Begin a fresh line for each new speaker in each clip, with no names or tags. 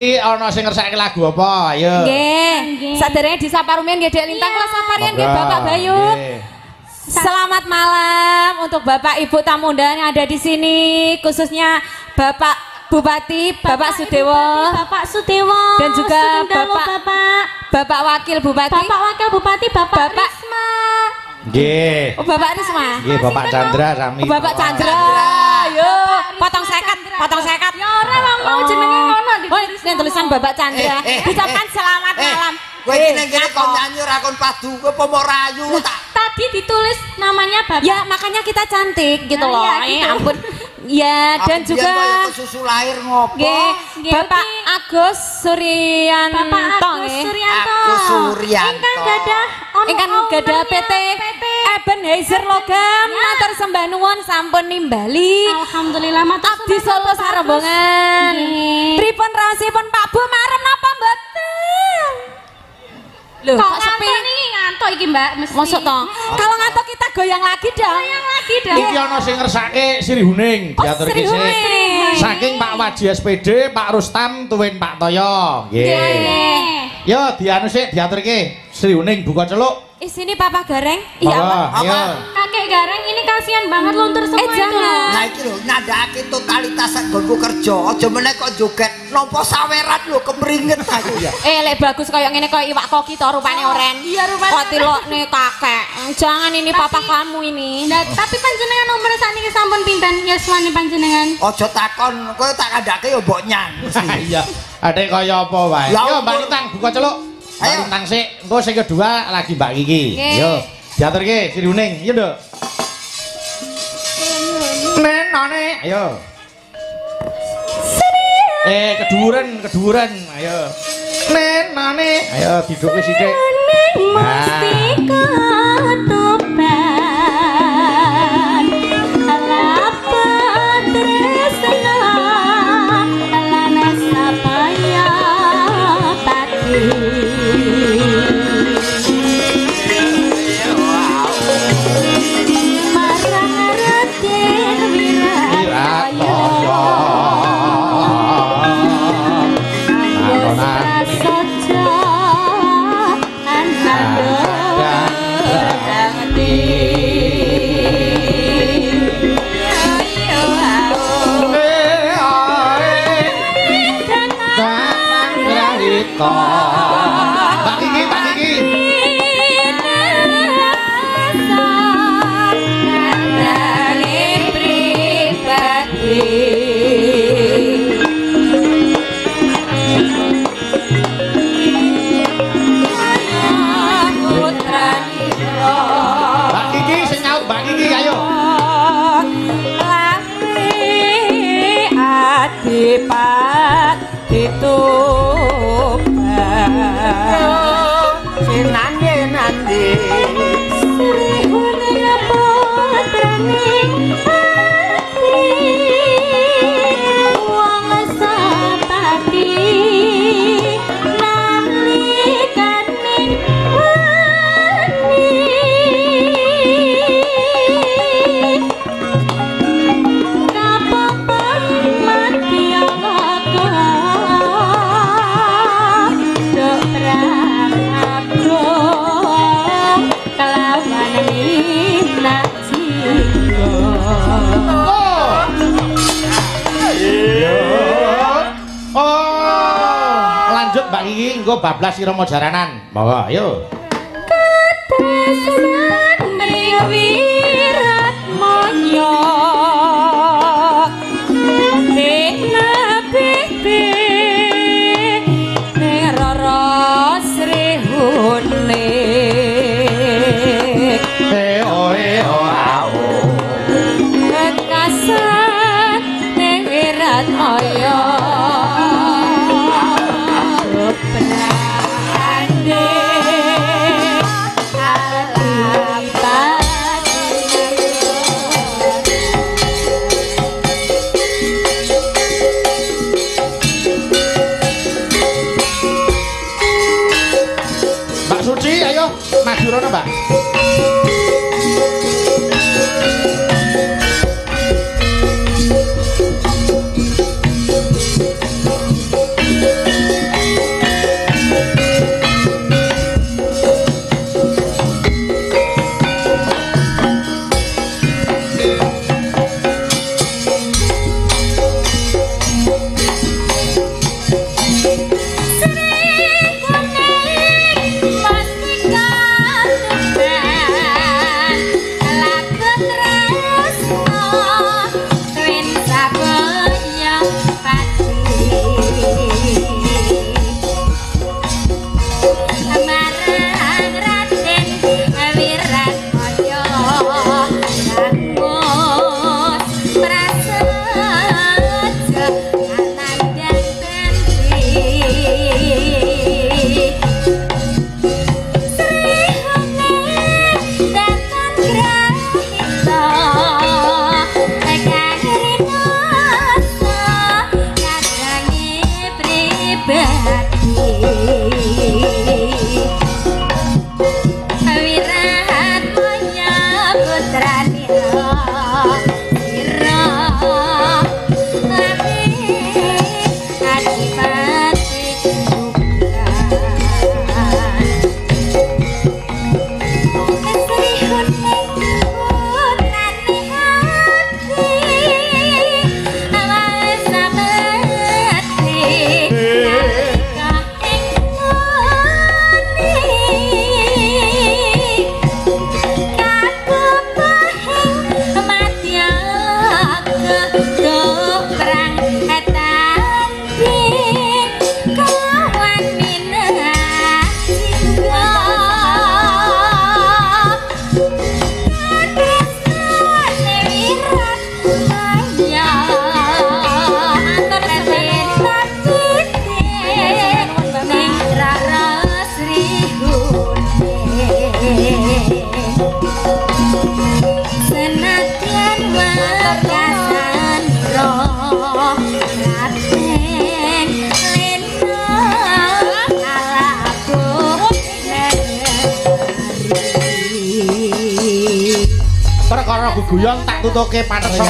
Ana sing ngersake lagu apa? Ayo.
Nggih. Saderenge disapa rumiyin nggih Dek Lintang kula saparian nggih Bapak Bayu. Selamat malam untuk Bapak Ibu tamu undangan yang ada di sini, khususnya Bapak Bupati, Bapak Sudewo, dan juga Bapak Wakil Bupati, Bapak Risma.
Nggih.
Oh, Bapak Risma.
Nggih, Bapak Chandra sami.
Bapak Chandra. Yo, potong sekat. Ya ora mau jenenge ngono ditulis. Oh, tulisan Bapak Chandra. Diucapkan selamat malam.
Kowe iki ning kene kok nyanyi ora kon padu, kowe apa mau rayu tak?
Tadi ditulis namanya Bapak. Ya, makanya kita cantik gitu loh. Ampun. Ya, dan juga
susu lahir ngopo?
Bapak Agus Suryanto ingkang gadah PT Ebenezer Logam matur sembah nuwun sampun nimbali.
Alhamdulillah matur
abdi Solo Sarombongan. Pripun raosipun Pak Bu marem napa mboten? Loh, kok sepi niki ngantuk iki Mbak mesti. Mosok to? Kalau ngantuk kita goyang lagi dong.
Iki ana sing ngersake Sri Huning diaturke sik. Saking Pak Waji SPD, Pak Rustam tuwin Pak Toyo. Nggih. Yo dianu sik diaturke Sri Huning buka celuk.
Sini Papa Gareng.
Iya, apa?
Kakek Gareng ini kasihan banget luntur semua itu.
Nah iki lho nandhake totalitas nggonku kerja. Aja meneh kok joget nampa saweran lho kemringet aku ya.
Lek bagus kaya ngene kaya iwak koki to rupane oren. Iya rupane. Kok tilokne kakek. Jangan ini papa kamu ini.
Nah, tapi panjenengan nomor sakniki sampun pinten yuswane panjenengan?
Aja takon, kowe tak kandhake ya mbok nyang.
Iya. Adek kaya apa wae. Yo Mbak Lintang buka celuk. Ayo Lintang sik, engko sing kedua lagi Mbak Kiki. Yo, diaturke Sri Huning. Yo, Nduk. Nenone, ayo. Keduren. Ayo. Nenone, ayo diduke sithik. Engko bablas irama jaranan. Monggo, ayo.
Katresnan mriwirat moyo. Ning nabibi ning rara Sri Huning. Kekasan ning wirat moyo.
Madurana, Mbak.
pribadi Wirat monya putrani sira lami adipati Sri Huning putrani hati awas sabeti
perkara guguyon tak tutuke paneso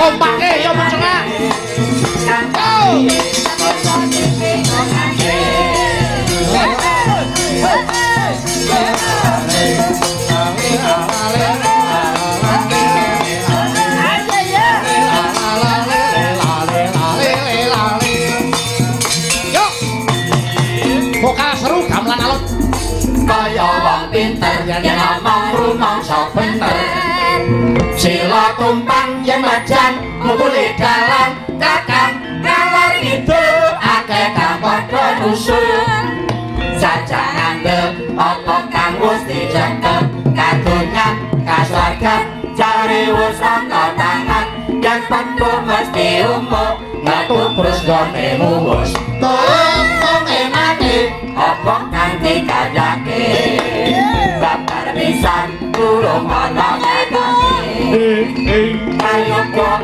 ompake yo mencengak vokal seru gamelan alun kaya wong pinter yen ngomong rumangsa bener sila tumpang yen majan mukuli dalan kakang ngalor ngidul akeh kang padha nusul sajak ngandel apa kang wis dicekel kadonyan kaswargan jare wis ana tangan yen pantu mesti umuk metu terus gone muwus tolong emane apa kang dikayake babar pisan durung ana ayo kok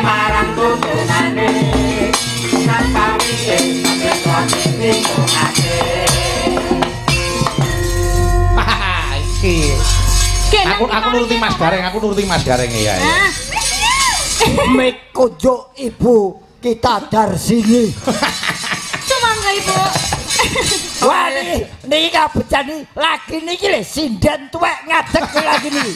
marang tutunane kapawi aku nuruti Mas Gareng ya.
Mik kunjuk ibu kita Darsini.
Sumangga ibu.
Wah niki kabejane lagi niki lho sinden tuwek ngadeg lagi niki.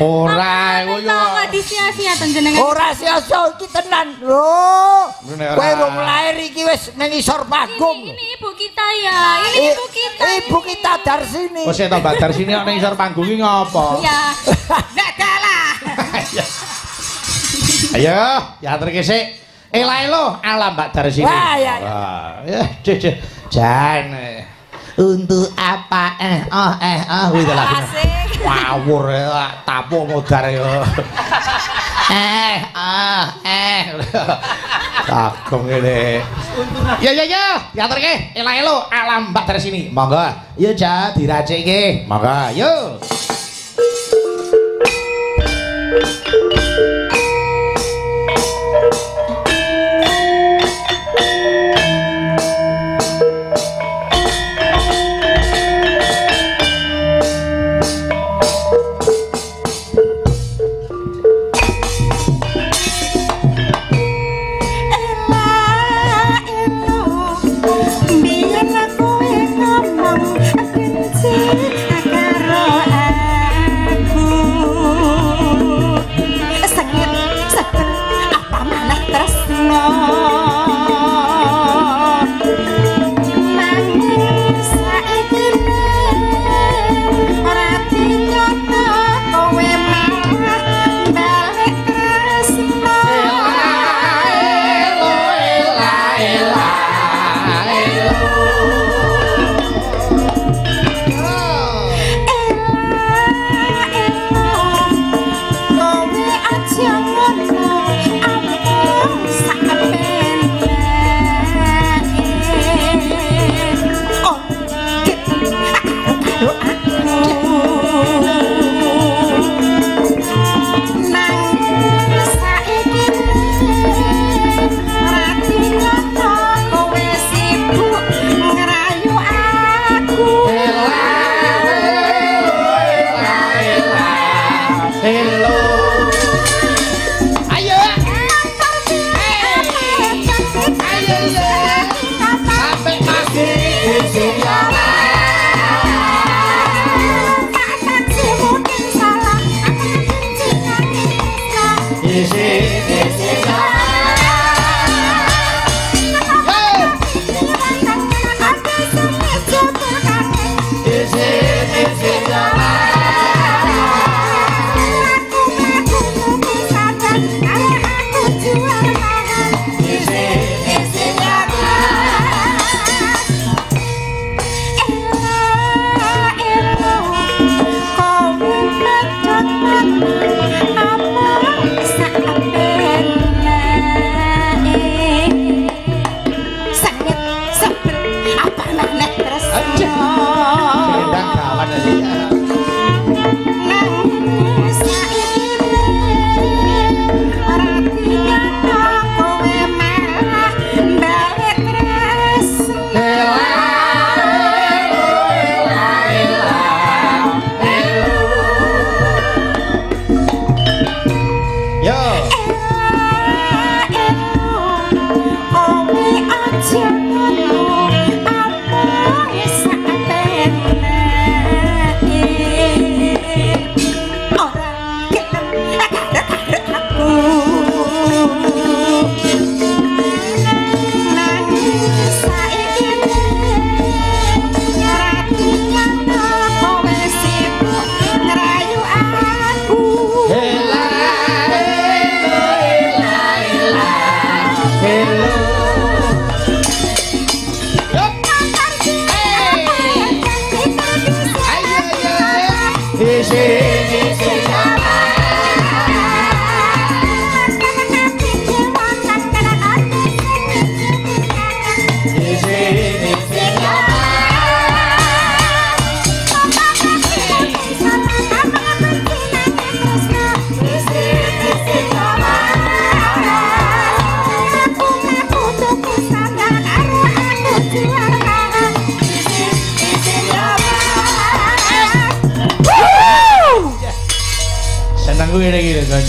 Ora koyo.
Ora disia-sia to jenengan.
Ora sia-sia iki tenan lho. Kowe rung lair iki wis ning isor panggung.
Ini ibu kita ya. Ini ibu kita.
Ibu kita Darsini.
Oh, sik to Mbak Darsini ning isor panggung iki ngopo?
Ya. Ndak kalah.
Ayo, diaturke sik. Elae lo ala Mbak Darsini.
Wah, ya.
Jan. Untuk apa kuwi to lagu. Ngawur tapu modar yo. Kagem ngene. Ya, diaturke elae lo ala Mbak Darsini. Monggo. Yo ja diracike. Monggo, yo.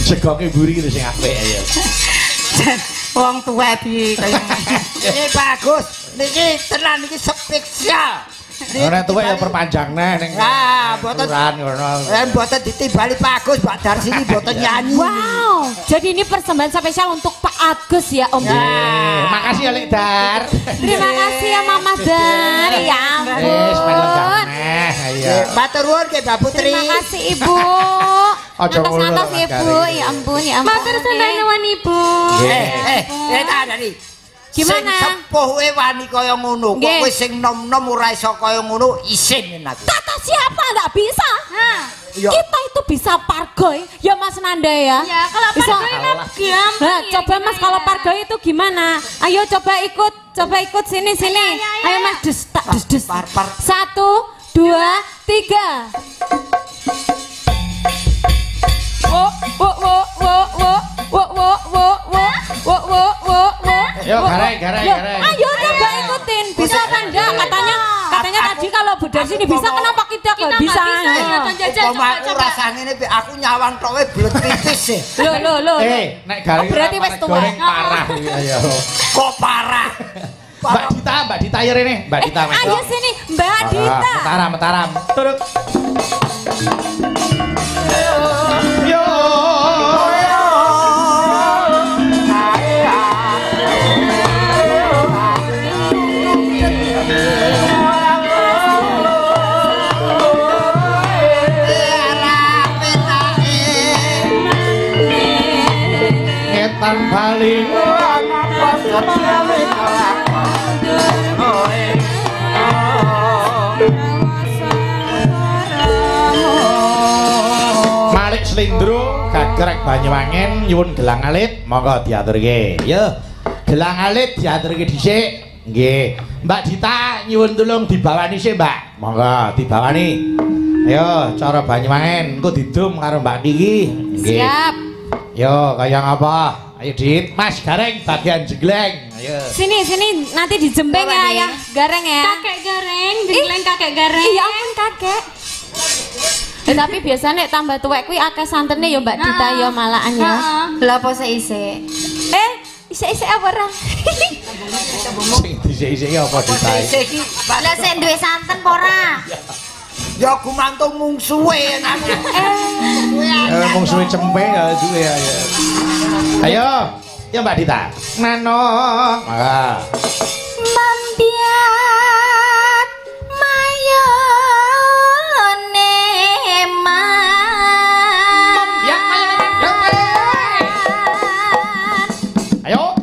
Cegoke mburi gitu sing apik ya.
Wong tuwa piye kaya ini bagus. Niki tenan iki spesial.
Ora tuwek ya perpanjang neh ning.
Nah, mboten
ngono.
Mboten ditimbali Pak Agus, Mbak Darsini mboten nyanyi.
Wow, jadi ini persembahan spesial untuk Pak Agus ya Om.
Makasih ya Lek Dar.
Terima kasih ya Mama Dar. Ya ampun.
Ayo.
Matur nuwun ke Mbak Putri.
Terima kasih Ibu. Atas Ibu, ya ampun ya ampun.
Matur nuwun Ibu.
Tak dari.
Gimana?
Sing sepuh wani kaya ngono, kok kowe sing nom-nom ora iso kaya ngono isin aku.
Kata siapa enggak bisa? Kita itu bisa pargoy, ya Mas Nanda ya.
Ya, kalau pargoy gampang.
Nah, coba Mas kalau pargoy itu gimana? Ayo coba ikut sini. Ayo Mas dus. 1, 2, 3.
Yo gareng.
Ayo coba ikutin. Bisa kan enggak? Katanya tadi kalau Bu Darsini bisa, kenapa kita enggak bisa?
Aku rasane ngene aku nyawang tok wae blet pipis e.
Loh.
Nek gareng
berarti wis tuwa.
Parah ayo.
Kok parah?
Mbak Dita ya rene, Mbak Dita.
Ayo sini, Mbak Dita.
Mataram. Turut. Yo. Ngetan baling Malik Slindro gagrek Banyuwangen nyuwun gelang alit monggo diaturke. Yo, gelang alit diaturke dhisik. Nggih. Mbak Dita nyuwun tulung dibawani sik, Mbak. Monggo dibawani. Ayo, cara Banyuwangen engko didum karo Mbak Niki. Nggih. Siap. Yo, kaya ngapa? Ayo Dit, Mas Gareng bagian jegleng. Ayo.
Sini nanti dijembeng ya, Gareng ya.
Kakek Gareng, jegleng Kakek Gareng.
Iya ampun Kakek. Tapi biasanya tambah tuwek kuwi akeh santene ya Mbak Dita ya malahan ya.
Lha apa sik-isik?
Isik-isik apa ora?
Sing dhisik-isik apa Dita?
Iki
Lah sik duwe santen apa ora?
ya gumantung mungsuhe aku.
Mungsuhe cempe ya duwe ya. Ayo, ya Mbak Dita. Nano. Maka.
Mambiat mayone man.
Ya, ayo.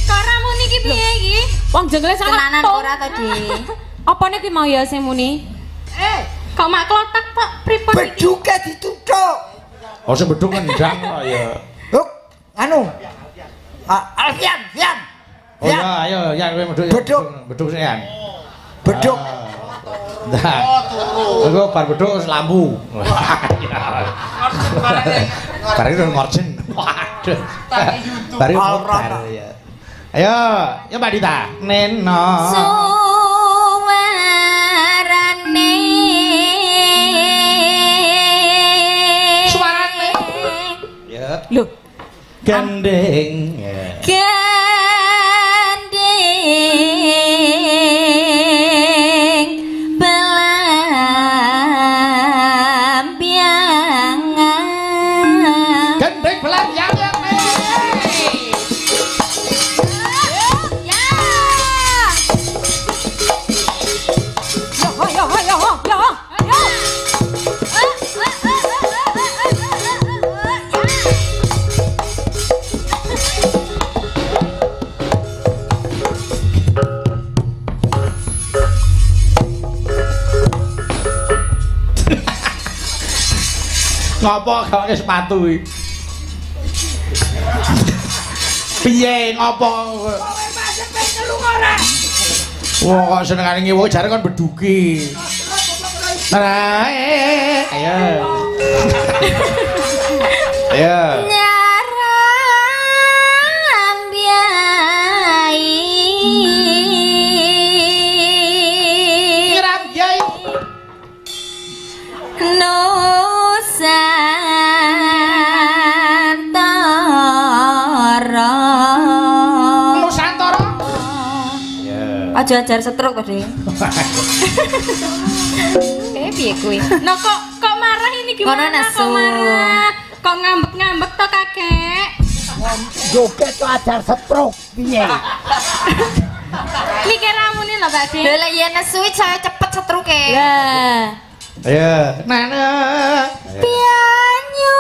Karamu niki piye iki?
Wong jengle sangat
tenanan ora to, Di?
Apa niki mau ya sing muni?
Kok mak klotak kok pripun iki?
Beduke dituthuk.
Oh, sing bedung ngendang kok ya.
Huk, anu. Alfian, Fian.
Oh ya, ayo, ya kowe beduk. Beduk sing ya.
Beduk.
Nah. Engko bar beduk wis lampu. Bareng nang margin. Waduh. Bareng motor ya. Ayo, ya Mbak Dita. Neno.
Suarane.
Ya.
Loh,
Gandeng.
Gandeng.
Ngopo gak pakai sepatu iki? Piye ngopo?
Kowe masih pengen lu ora?
Wah kok senengane ngewo jare kon beduki. Nah, ayo. Ayo.
Aja ajar setruk tadi. Piye kuwi?
Nah kok marah ini gimana? Kok marah? Kok ngambek-ngambek to kakek?
Joget to ajar setruk piye?
Mikir ramune lho Pak De.
Lha lek yen nesu saya cepet setruke.
Lah. Ayo. Nana.
Pianyu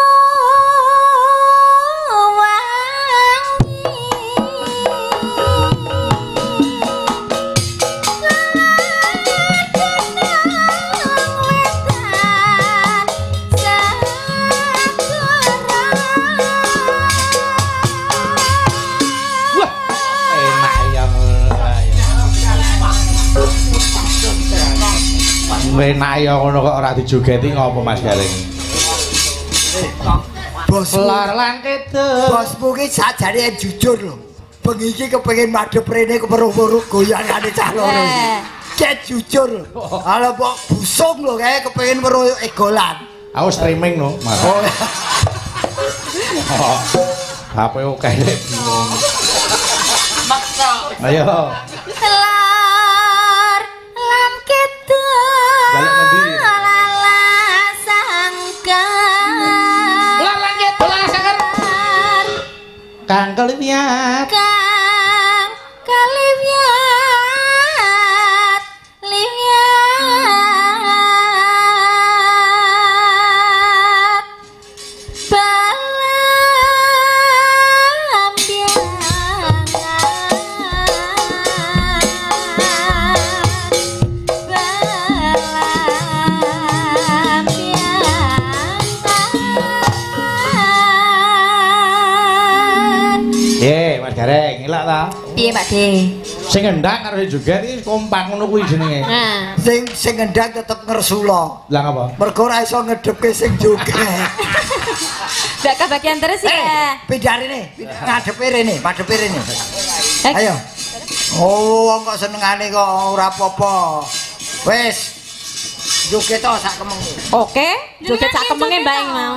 enak ya ngono kok ora dijogeti ngopo Mas Garing?
Bos
Lar lan kidul.
bosmu ki sajane jujur lho. Bengi iki kepengin madhep rene keperuh-peruh goyangane cah loro iki. Cek jujur. Ala kok busung lho kae kepengin weruh egolan.
Aku streaming no, Mas. HP oke bingung.
Maksa.
Ayo.
Lar lan kidul.
Balik ngendi? Kang Kaliwiat
Kang Kaliwiat liwat
Mas Gareng, ilak ta?
piye Pak De?
Sing ngendang karo sing joget iki kompak ngono kuwi jenenge.
Nah,
Sing ngendang tetep ngersula.
Lah ngapa?
Mergo ora iso ngedepke sing joget.
gak kebagian terus ya.
Pindah rene, ngadepe rene, madhepe rene.
Eh.
Ayo. Oh, wong kok senengane kok ora apa-apa. Wis. Joget to sak kemengmu.
Oke, joget sak kemenge Mbak Ing mau.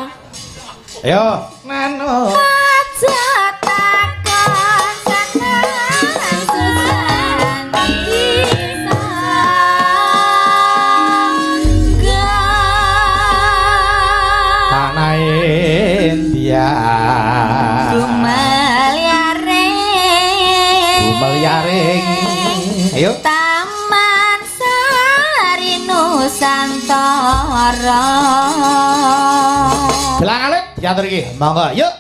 Ayo. Nano.
Aja takon seneng susah bisa
Tanain dia. Dumeliaring. Ayo.
Taman Sari Nusantara.
Belang alit diatur iki. Monggo, yuk.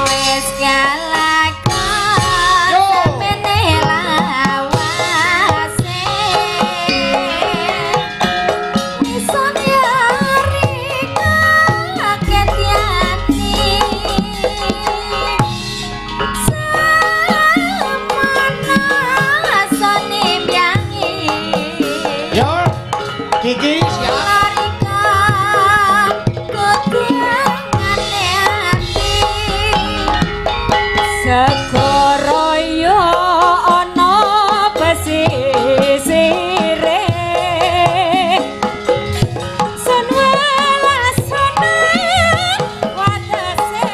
Wis kalakon sepene lawase. Iso nyari kaget yati. Semana sone myangi.
Yo. Kiki siap.
Segara ya ana pesisire sun welasane watese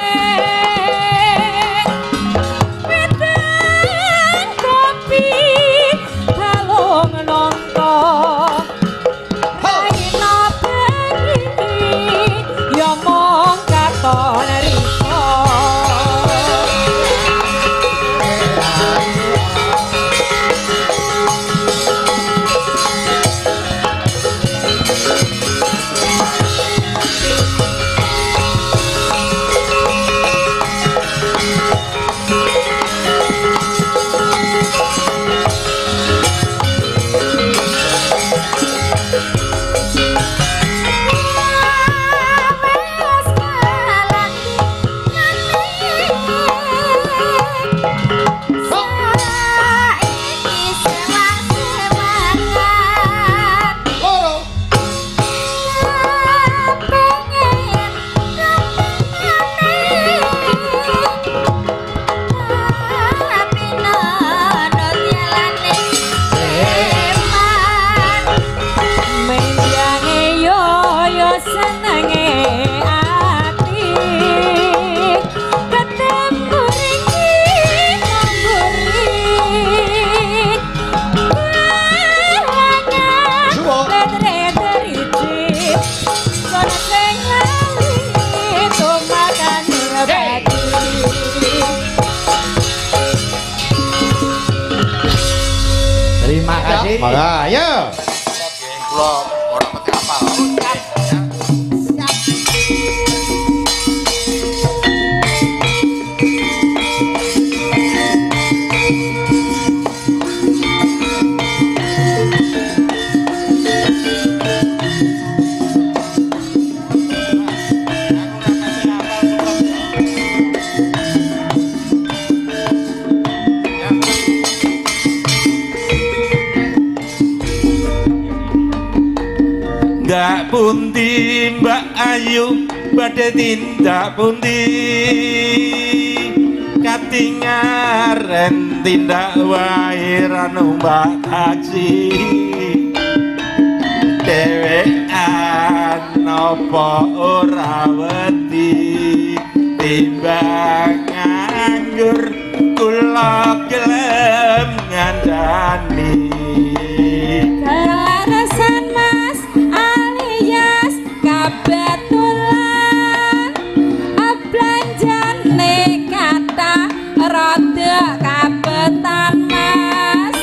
wedan kopi balung nonton raina bengi ya mong katon riko
Monggo, ayo.
Kula ora pati apal.
Tindak pundi Mbak Ayu badhe tindak pundi katingaren tindak wae ranu Mbak Taksi dhewean napa ora wedi timbang nganggur kula gelem ngandani
kelarasan mas alias kebetulan belanjane kata rada kabetan mas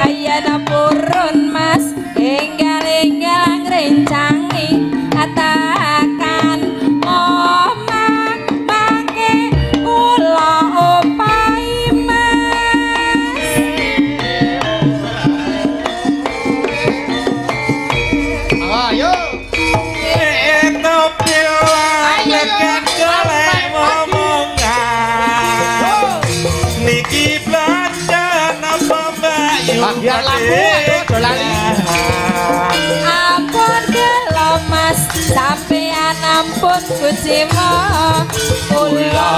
ayana purun mas enggal-enggal ngrencangi katakan omah make kula opahi mas
Ayo.
Itu pilar lekat golek momongan niki belanja napa Mbak Yu
Bagian lampu, aduh, dolali.
ampun gelo mas sampean ampun kucimo kula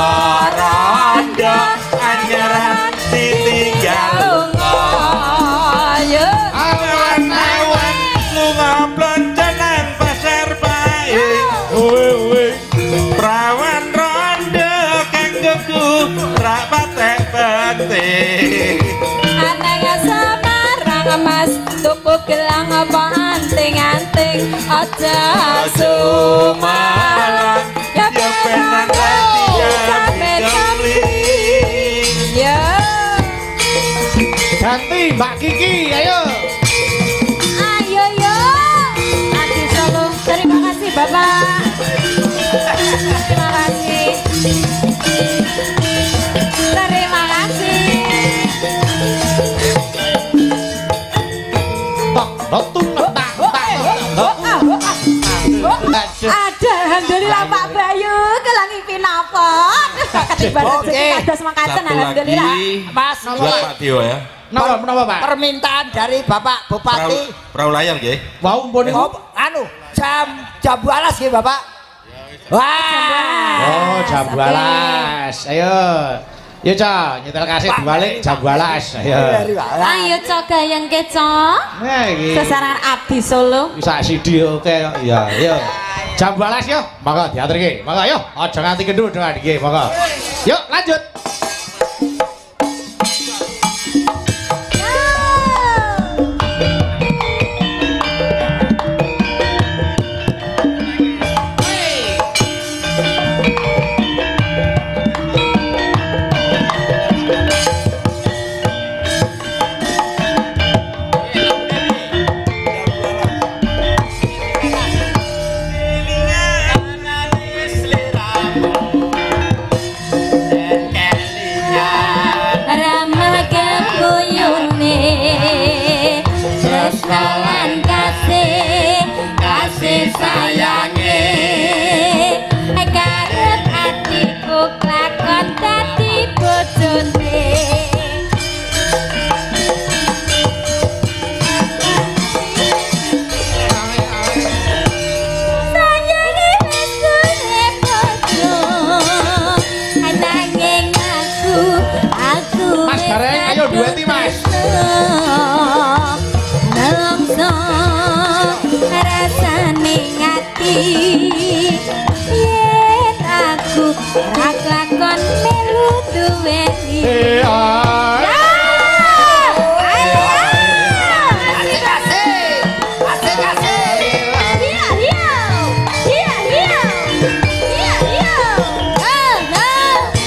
Randa anyaran ditinggal
ayo
awan-awan lunga blonjonan pasar bae owe prawan rondo kanggoku ra patek penting
aneng Semarang mas tuku gelang apa anting-anting aja sumalang ya penan sampe kambing ya
Ganti Mbak Kiki, ayo.
ayo yo Adi Solo terima kasih Bapak terima kasih terima kasih
Tok, tok, tak,
ada alhamdulillah Pak Bayu kelangi pinapot
Oke.
kados makaten
Satu
alhamdulillah
lagi
Mas
buat Pak Tio ya
Napa Pak?
permintaan dari Bapak Bupati
perahu layar nggih
Wau mpun niku.
anu jam 12 nggih Bapak. Wah.
Oh, jam 12. Ayo. Yo, Cok, nyetel kaset balik jam 12. Ayo.
ayo Cok gayeng ke Cok
Nah, iki.
sesaran Abdi Solo
Sak sidi oke kok. Iya, ayo. Jam 12 yo. Monggo diaturke. Monggo ayo. Aja nganti kendul dengan iki, monggo. Yuk, lanjut.
ramah kebuyune sekalan kasih sayange karep atiku klakon dadi bojone sayange wis duwe bojo nanging aku
Mas Gareng, ayo dueti, Mas.
nelongso rasane ngati yen aku ra klakon melu duweni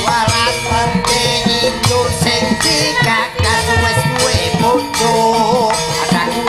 Walas penting indur sing dikakas wis duwe bojo. Anakku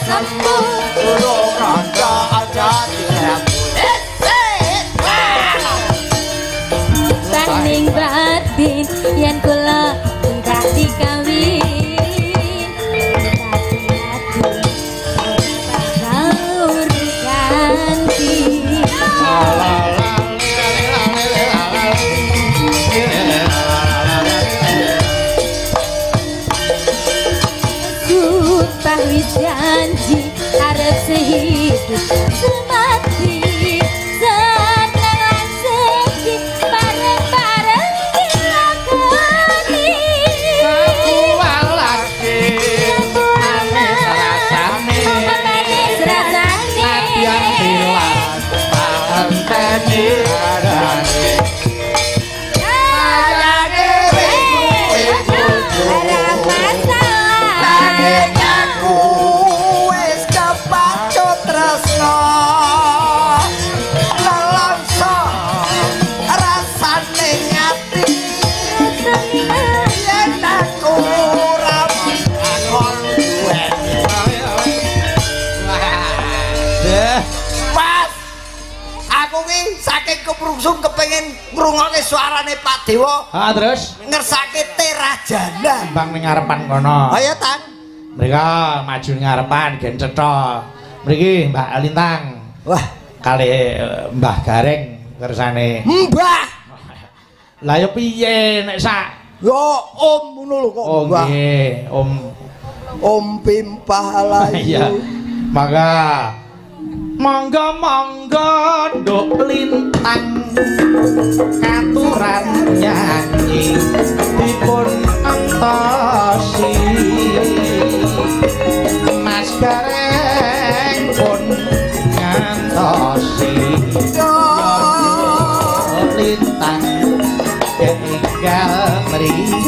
sembuh
Durung kanca aja dirambut
Tanding batin yen kula tak dikawin Sumpah wis janji arep sehidup semati seneng lan sedih bareng-bareng dilakoni
Aku walake manis rasane
manis rasane
Yang bilang enteni adane
Aku wis kepacut tresno lelangsa rasane ngati yen aku ora ngakon duweni Mas aku ki saking keprungsung kepengin ngrungokne suarane Pak Dewa
terus
ngersake terajana
bang ning ngarepan kono
ayo Tan
mereka maju ning ngarepan gen cetha mriki Mbak Lintang
wah
kali Mbah Gareng kersane
Mbah
lah ya piye nek sak
yo om ngono lho kok
oh
Mbah
nggih
om pimpah
iya
layu
maka monggo nduk Lintang katuran nyanyi dipun entosi Mas Gareng pun ngantosi Lintang ketinggal mriki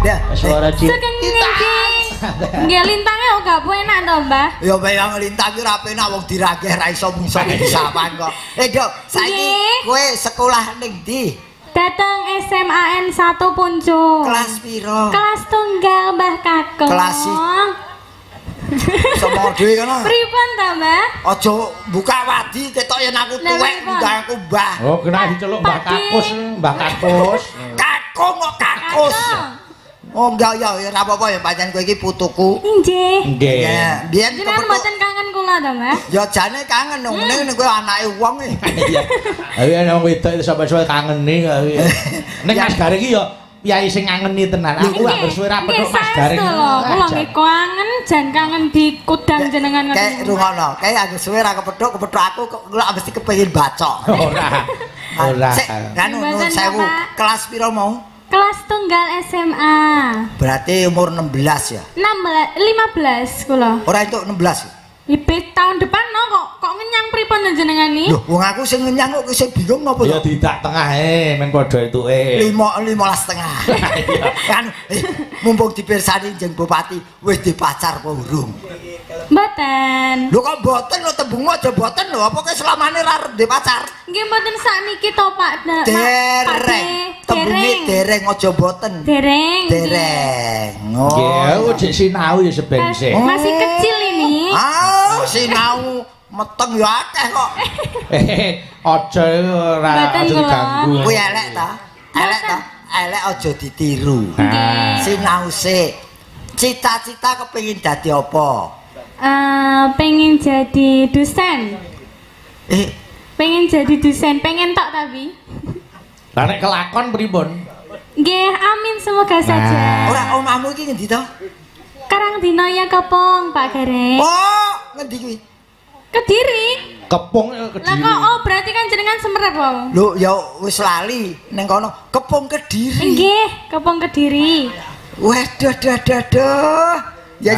ya
suara cilik
Nggih lintangnya kok gak enak to, Mbah?
ya bayang lintang ki ora penak wong dirageh ra iso mungsuh disapan kok Dok saiki
Nggih.
kowe sekolah ning ndi
Datang SMAN 1 Puncuk.
kelas piro
Kelas tunggal Mbah Kakung.
Kelas sama dhewe kana
Pripun ta, Mbah?
aja buka wadi ketok yen aku
Lah,
tuwek
pripun?
ndang aku Mbah
oh kena diceluk Mbak Kakus Mbak Kakus
kakung kok kakus oh enggak ya ora apa-apa ya pancen kowe iki putuku
Nggih.
nggih
ya biyen
Jenengan
kepethuk
mboten kangen kula to, Mbah?
ya jane kangen dong ning kowe anake wong e
iya ayo ana wedok itu sampe-sampe kangeni ning Mas Gareng iki ya piyai sing ngangeni tenan aku anggere suwe ra petuk Mas Gareng
Kula nggih kangen jan kangen dikudang jenengan
kayak rungono kayak agak suwe ra kepethuk aku kok mesti kepengin bacok
ora
sik kan
Mboten,
sewu
Bapak.
kelas piro mau
Kelas tunggal SMA.
berarti umur 16 ya
15 kula.
ora entuk 16
Ibis tahun depan no kok ngenyang pripun jenengan iki?
lho wong aku sing ngenyang kok sing bingung napa
ya
to
didak tengah men padha etuke
15 setengah kan mumpung dipirsani jeng bupati wis dipacar apa urung
Mboten.
lho kok mboten lho tembungmu aja mboten lho apa kowe selamane ra ndek pacar
Nggih mboten sakniki to Pak.
dereng tembunge dereng aja mboten
Dereng.
dereng
nggih ojek sinau ya sebense
Masih kecil ini.
sinau meteng ya akeh kok
aja ora
Mboten
aja
kula.
diganggu
kuwi elek ta elek aja ditiru sinau sik cita-cita kepengin dadi apa
Pengen jadi dosen. Pengen jadi dosen, pengen tok tapi.
lah nek kelakon pripun
Nggih, amin semoga saja.
ora omahmu iki ngendi to
Karangdina ya Kepong, Pak Gareng.
oh ngendi kuwi
Kediri.
kepung
Lah
Kediri
kok oh berarti kan jenengan Semerep kok.
lho ya wis lali ning kono Kepung Kediri
Nggih, Kepong Kediri.
waduh ya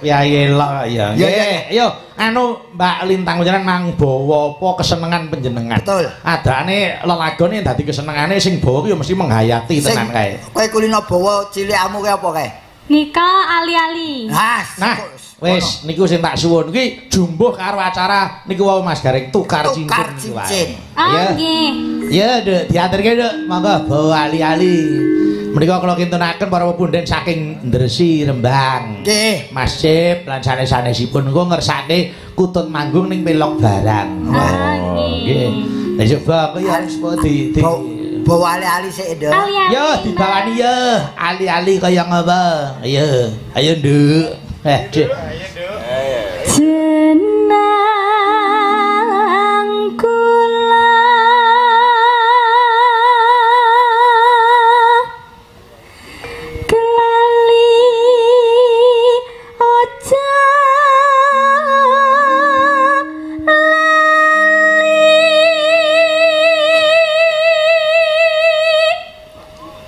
piye elok ya
Ya,
nggih yo anu Mbak Lintang jenengan nang bawa apa kesenengan panjenengan
Betul.
adane lelagone dadi kesenengane sing bawa ku ya mesti menghayati tenan kae
kowe kulino bawa cilikmu ki apa kae
Nika ali-ali.
nah wis niku sing tak suwun kuwi jumbuh karo acara niku wau Mas Gareng tukar cincin niku wae.
Oh
Ya.
nggih.
Ya, Dek, diaturke, Dek. Monggo bawa ali-ali. Menika kula kintunaken para pepunden saking Ndresi Rembang.
Nggih.
Mas Cip lan sanes-sanesipun engko ngersake kutut manggung ning Pelok Barang. Nggih. Lah coba kok ya wis di
bawa ali-ali sik, Nduk.
Yo dibawani yo, ali-ali kaya ngapa? Ayo, ayo Nduk. Dik.
Jenang kula kelali aja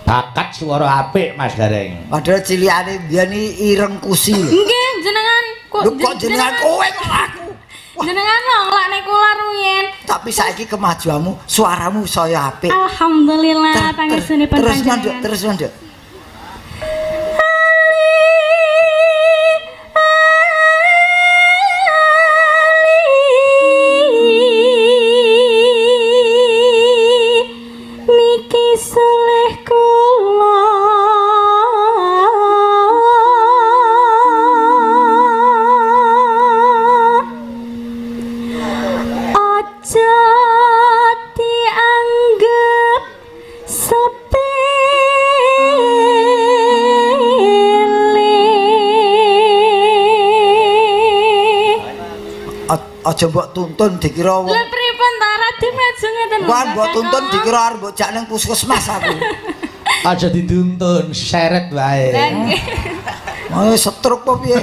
bakat swara apik Mas Gareng.
Padahal cilikane biyen ireng kusi.
Nggih, jenengan
Kok jenengan kowe kok aku.
Jenengan nolakne kula ruyen.
Tapi saiki kemajuanmu, suaramu saya apik.
Alhamdulillah pangesunipun panjenengan.
Terus Nduk.
Niki soleh kula aja dianggep sepele.
Aja mbok tuntun dikira wong.
Lah pripun ta Raden maju ngeten lho.
Wah, mbok tuntun dikira arep mbok jak ning puskesmas aku.
Aja dituntun, seret wae.
Lah nggih.
Oh, setruk apa piye?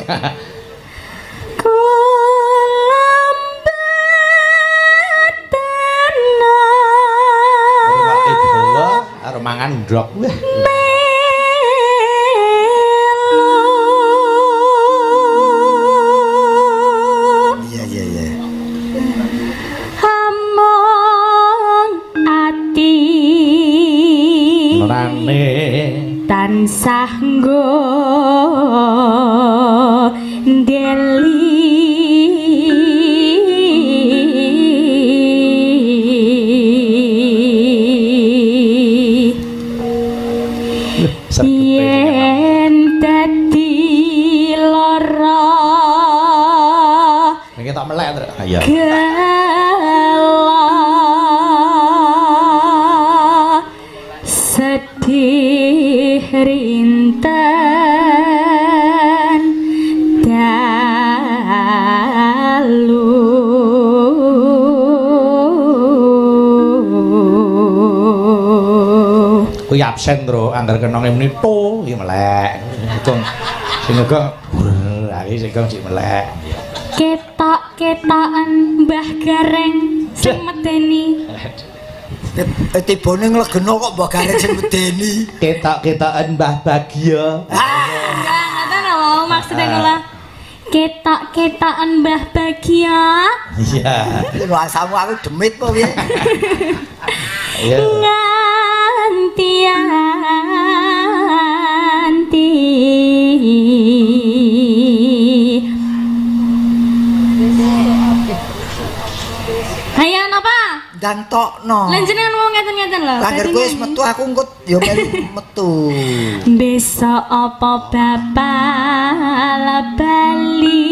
Karo mangan ndrok weh.
Iya.
Among ati
Menane
tansah nggo ndeli yen dadi lara
iki tak melek Truk. Ayo.
Gela sedih rinten dalu
Kuwi absen Truk, anggar kenonge muni to iki melek. Sing uga iki sing sik melek.
ketok-ketokan Mbah Gareng sing medeni
Tibane nglegeno kok mbok gareng sing medeni.
Ketok-ketokan Mbah Bagia.
Ngoten lho maksudnya kula.
ketok-ketokan Mbah Bagia
Iya.
Lho asamu aku demit apa piye?
Iya.
nganti-anti
Hayo napa?
Dan tokno.
Lan jenengan wong ngeten-ngeten lho.
Langgar kowe wis metu aku engko ya melu metu.
besok apa bapak bali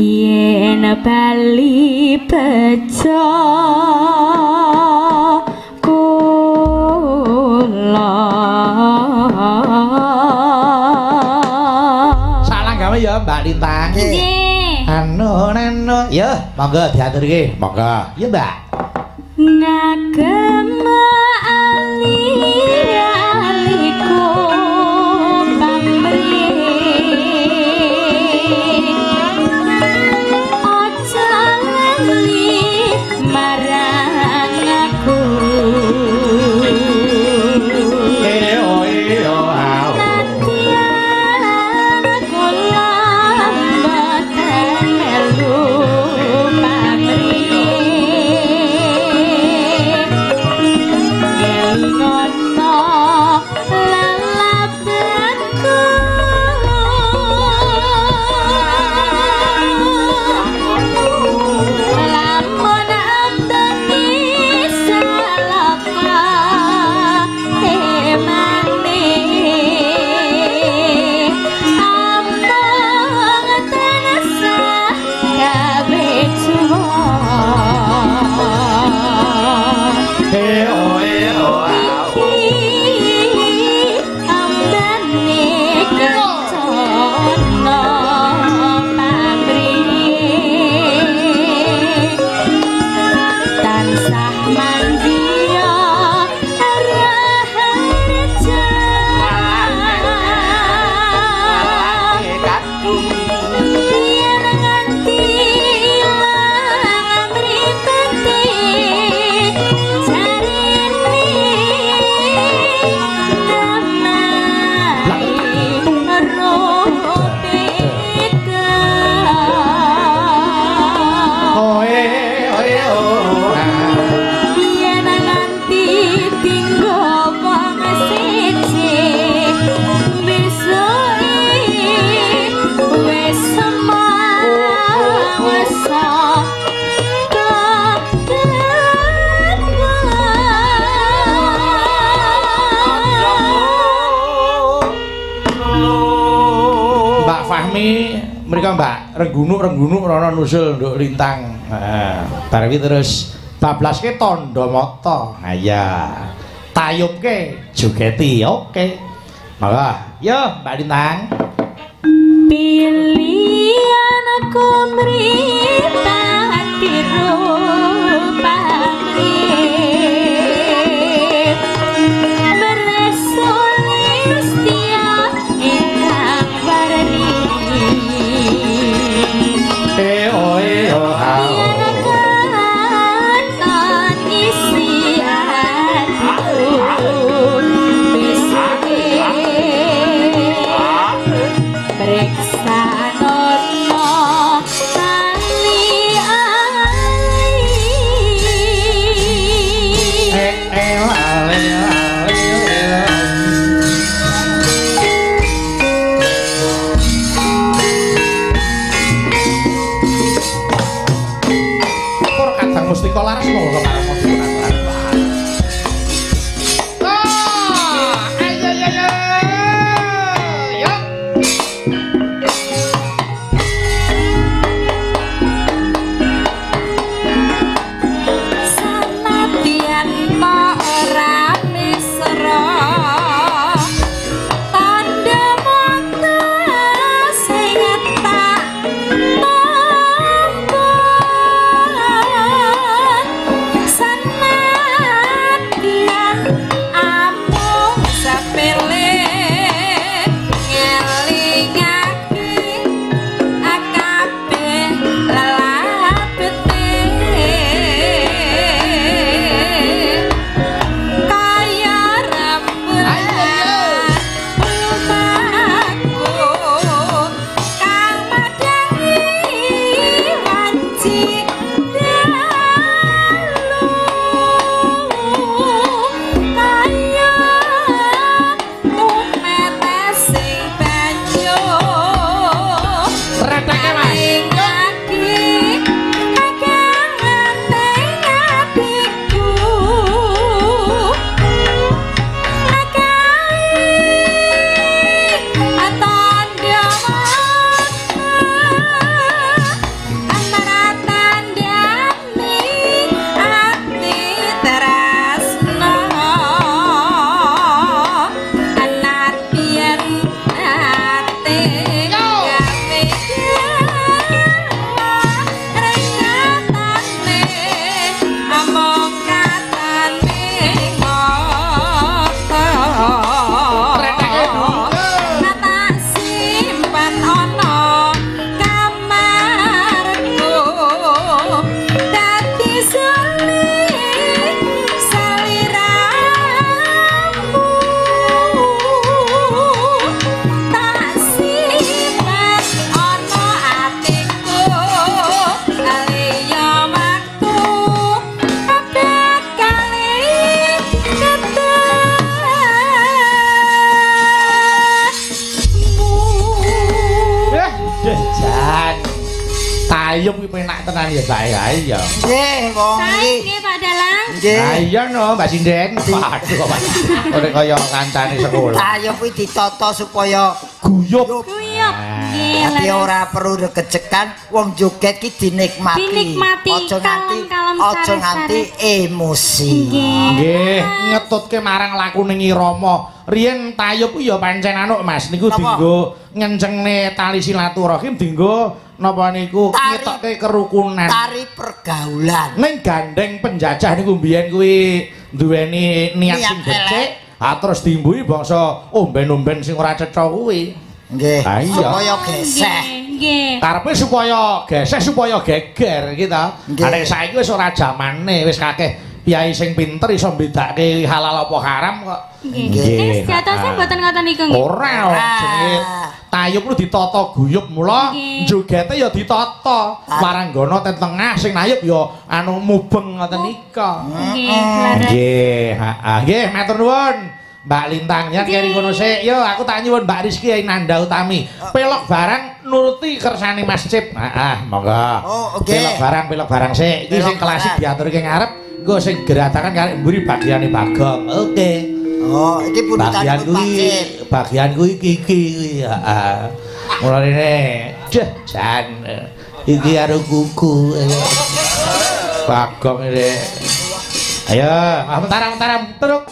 yen bali bejo kula
Salah gawe ya Mbak Lintang.
Nggih.
Anu ya monggo diaturke. Monggo. Ya Mbak.
ngagem ali-aliku pamrih aja lali marang aku Ngono
Sami mereka Mbak Renggunuk rono nusul nduk lintang. Heeh. Bar kuwi terus bablaske tandha mata. Ha iya. Tayubke jogeti. Oke. Maka, yo Mbak Lintang.
Pilihan aku mripati rupane bersulis tiap ingkang warni Yanakan isi hatiku Bisuke Periksa nono
Mustika laras mau kemarin mau diputar. Ayub kuwi penak tenan ya bae ae ya.
Nggih, wong iki.
Nggih, Pak Dalang.
Nggih.
Lah iya no, Mbak Sinden. Waduh kok Pak. Ora kaya kancane sekolah.
Ayub kuwi ditata supaya
Guyub.
Guyub. Nggih,
tapi ora perlu degecekan, wong joget ki dinikmati.
Dinikmati, kalem-kalem,
aja nganti
sare-sare.
emosi.
Nggih, ngetutke marang lakune Rama. Riyen Tayub ku ya pancen anuk Mas, niku dienggo ngencengne tali silaturahim, dienggo napa niku ngetokke kerukunan.
Tari pergaulan.
Ning gandeng penjajah niku mbiyen kuwi duweni niat sing becik, terus diimbuhi bangsa omben-omben sing ora cetha kuwi.
Nggih.
Supaya
geseh.
Nggih.
Karepe supaya geseh supaya geger gitu. Nek saiki wis ora jamane, wis kakeh piyai sing pinter iso mbedake halal apa haram kok.
Nggih. Sejatose mboten ngoten niku nggih.
Ora jenenge Tayub lu ditata guyub mula jogete ya ditata. Waranggana ten tengah sing nayub ya anu mubeng ngoten nika. Nggih, heeh. Nggih, matur nuwun. Mbak Lintang ya keri ngono sik. Yo aku tak nyuwun Mbak Rizky Nanda Utami. Pelok barang nuruti kersane Mas Cip. Heeh, monggo.
Oh, oke.
Pelok barang sik. Iki sing klasik diaturke ngarep, engko sing geratakan karek mburi bagiane Bagong. Oke.
Oh, iki pundutan
bagian kuwi iki, heeh. Mulane jan iki karo kuku. Bagong iki. Ayo, bentar terus.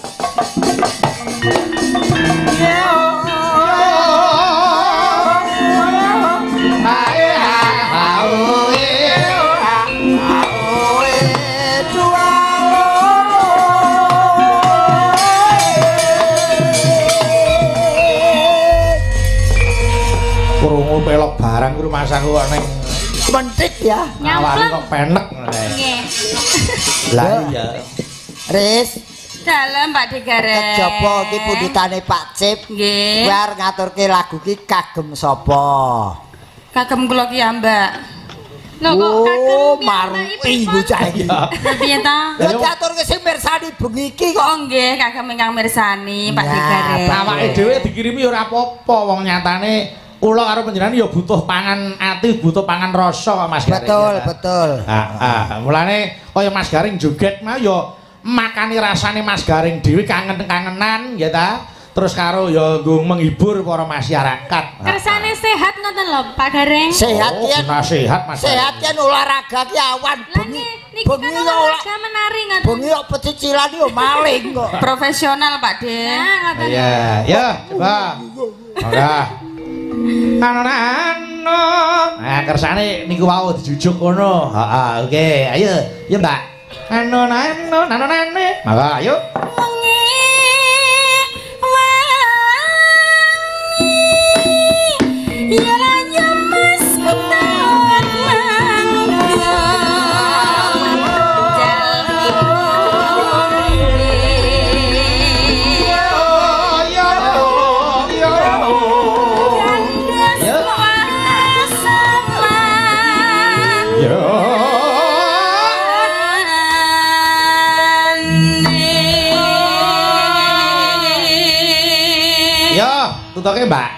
Krungu pelok barang ku rumasahku kok ning
mentik ya.
awake kok penek.
Nggih.
Lah iya.
Riz,
Dalem Pak Digare.
kejaba iki pundutane Pak Cip.
Nggih.
Kowe arep ngaturke lagu iki kagem sapa?
Kagem kula ki ya, Mbak. Lho kok kagem
marui bocah iki.
Piye ta?
Lah diaturke sing mirsani bengi iki kok.
Oh nggih, kagem ingkang mirsani Pak
Ya,
Digare.
Awake dhewe dikirimi ya ora apa-apa wong nyatane kula karo panjenengan ya butuh pangan ati, butuh pangan rasa Mas Garing.
Betul.
Mulane kaya Mas Garing joget mah ya makani rasane Mas Garing dhewe kangen-kangenan ya ta. Terus karo ya nggo menghibur para masyarakat.
Kersane sehat ngoten lho Pak Gareng.
Sehat
Oh,
yen.
kena sehat Mas.
Sehat yen olahraga ki awan bengi.
Niki kan olahraga menari ngoten.
Bengi kok pecicilan yo maling kok.
Profesional Pak De.
Iya, ya, coba. Ora. Ano. Nah, kersane niku wau dijujuk ngono. Heeh, oke. Ayo, ya Mbak. Ano. Maka ayo. Tutoke Mbak.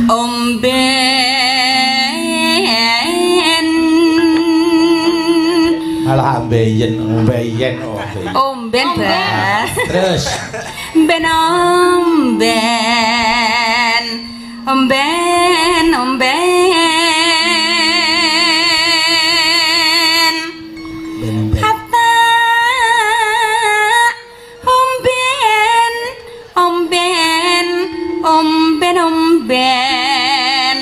Omben.
Alah ambeien.
Omben Bas.
Terus.
Omben. Hatta omben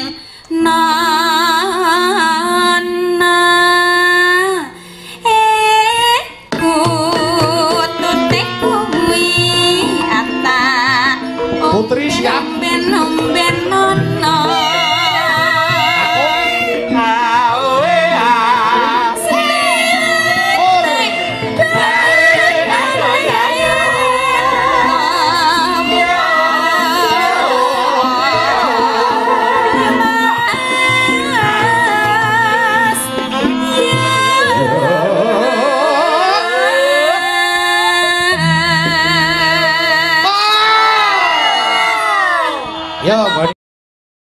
nana kutute kuwi ata
Putri siap.
omben nono
Yo,